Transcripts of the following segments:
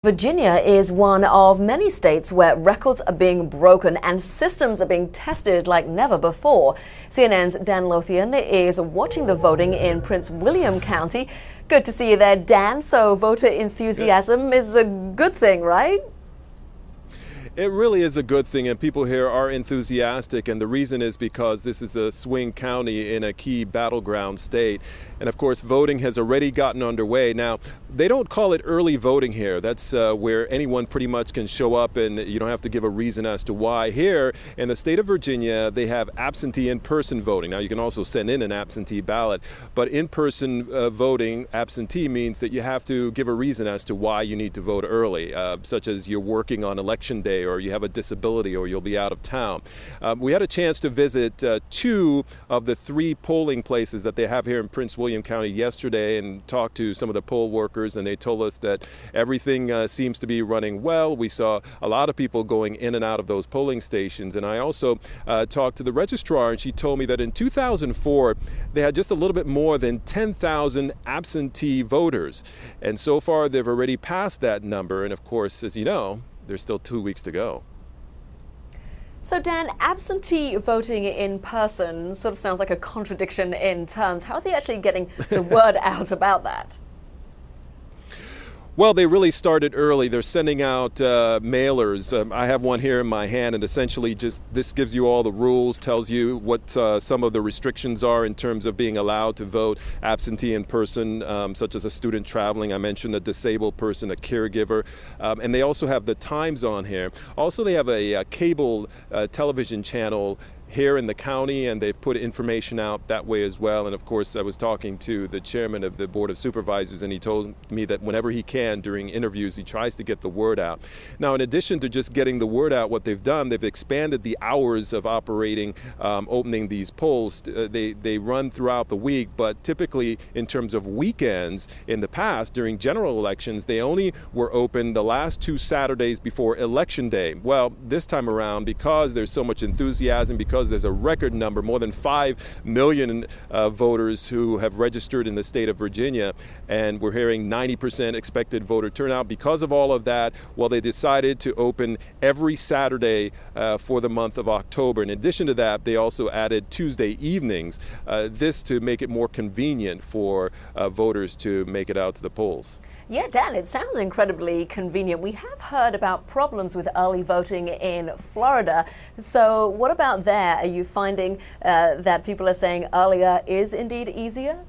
Virginia is one of many states where records are being broken and systems are being tested like never before. CNN's Dan Lohan is watching the voting in Prince William County. Good to see you there, Dan. So voter enthusiasm is a good thing, right? It really is a good thing, and people here are enthusiastic, and the reason is because this is a swing county in a key battleground state. And of course, voting has already gotten underway. Now, they don't call it early voting here. That's where anyone pretty much can show up and you don't have to give a reason as to why. Here in the state of Virginia, they have absentee in-person voting. Now, you can also send in an absentee ballot, but in-person voting, absentee, means that you have to give a reason as to why you need to vote early, such as you're working on election day, or you have a disability, or you'll be out of town. We had a chance to visit two of the three polling places that they have here in Prince William County yesterday and talk to some of the poll workers, and they told us that everything seems to be running well. We saw a lot of people going in and out of those polling stations, and I also talked to the registrar, and she told me that in 2004 they had just a little bit more than 10,000 absentee voters, and so far they've already passed that number. And of course, as you know, there's still 2 weeks to go. So Dan, absentee voting in person sort of sounds like a contradiction in terms. How are they actually getting the word out about that? Well, they really started early. They're sending out mailers. I have one here in my hand, and essentially just this gives you all the rules, tells you what some of the restrictions are in terms of being allowed to vote absentee in person, such as a student traveling. I mentioned a disabled person, a caregiver, and they also have the times on here. Also, they have a cable television channel here in the county, and they've put information out that way as well. And of course, I was talking to the chairman of the Board of Supervisors, and he told me that whenever he can during interviews, he tries to get the word out. Now, in addition to just getting the word out, what they've done, they've expanded the hours of operating, opening these polls. They run throughout the week, but typically in terms of weekends, in the past, during general elections, they only were open the last 2 Saturdays before Election Day. Well, this time around, because there's so much enthusiasm, because there's a record number, more than 5 million voters who have registered in the state of Virginia, and we're hearing 90% expected voter turnout. Because of all of that, well, they decided to open every Saturday for the month of October. In addition to that, they also added Tuesday evenings, this to make it more convenient for voters to make it out to the polls. Yeah, Dan, it sounds incredibly convenient. We have heard about problems with early voting in Florida. So what about there? Are you finding that people are saying earlier is indeed easier?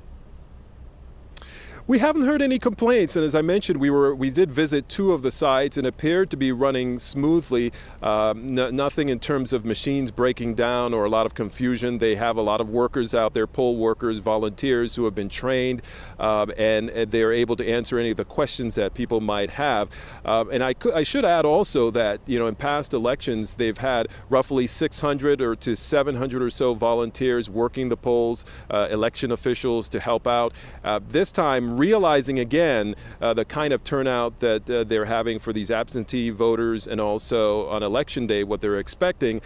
We haven't heard any complaints, and as I mentioned, we did visit 2 of the sites and appeared to be running smoothly. Nothing in terms of machines breaking down or a lot of confusion. They have a lot of workers out there, poll workers, volunteers who have been trained, and they're able to answer any of the questions that people might have. And I should add also that, you know, in past elections, they've had roughly 600 or to 700 or so volunteers working the polls, election officials to help out. This time, realizing again the kind of turnout that they're having for these absentee voters, and also on election day what they're expecting,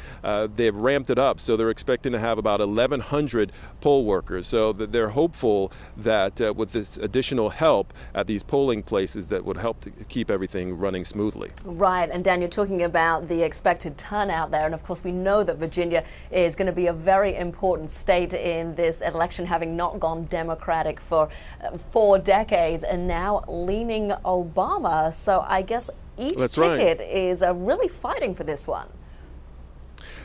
they've ramped it up. So they're expecting to have about 1,100 poll workers. So they're hopeful that with this additional help at these polling places, that would help to keep everything running smoothly. Right, and Dan, you're talking about the expected turnout there, and of course we know that Virginia is going to be a very important state in this election, having not gone Democratic for 4 decades and now leaning Obama. So I guess each ticket is really fighting for this one.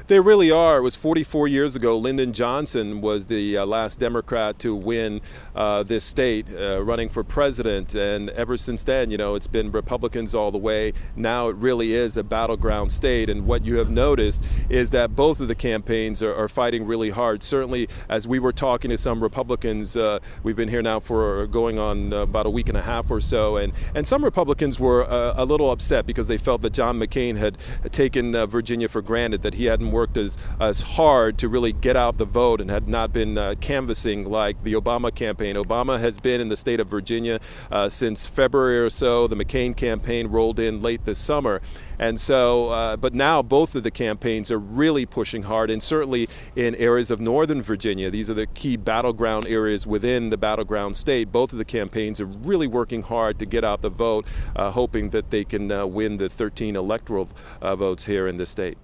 They really are. It was 44 years ago. Lyndon Johnson was the last Democrat to win this state, running for president. And ever since then, you know, it's been Republicans all the way. Now it really is a battleground state. And what you have noticed is that both of the campaigns are fighting really hard. Certainly, as we were talking to some Republicans, we've been here now for going on about a week and a half or so. And some Republicans were a little upset because they felt that John McCain had taken Virginia for granted, that he hadn't worked worked as hard to really get out the vote and had not been canvassing like the Obama campaign. Obama has been in the state of Virginia since February or so. The McCain campaign rolled in late this summer. And so, but now both of the campaigns are really pushing hard, and certainly in areas of northern Virginia. These are the key battleground areas within the battleground state. Both of the campaigns are really working hard to get out the vote, hoping that they can win the 13 electoral votes here in the state.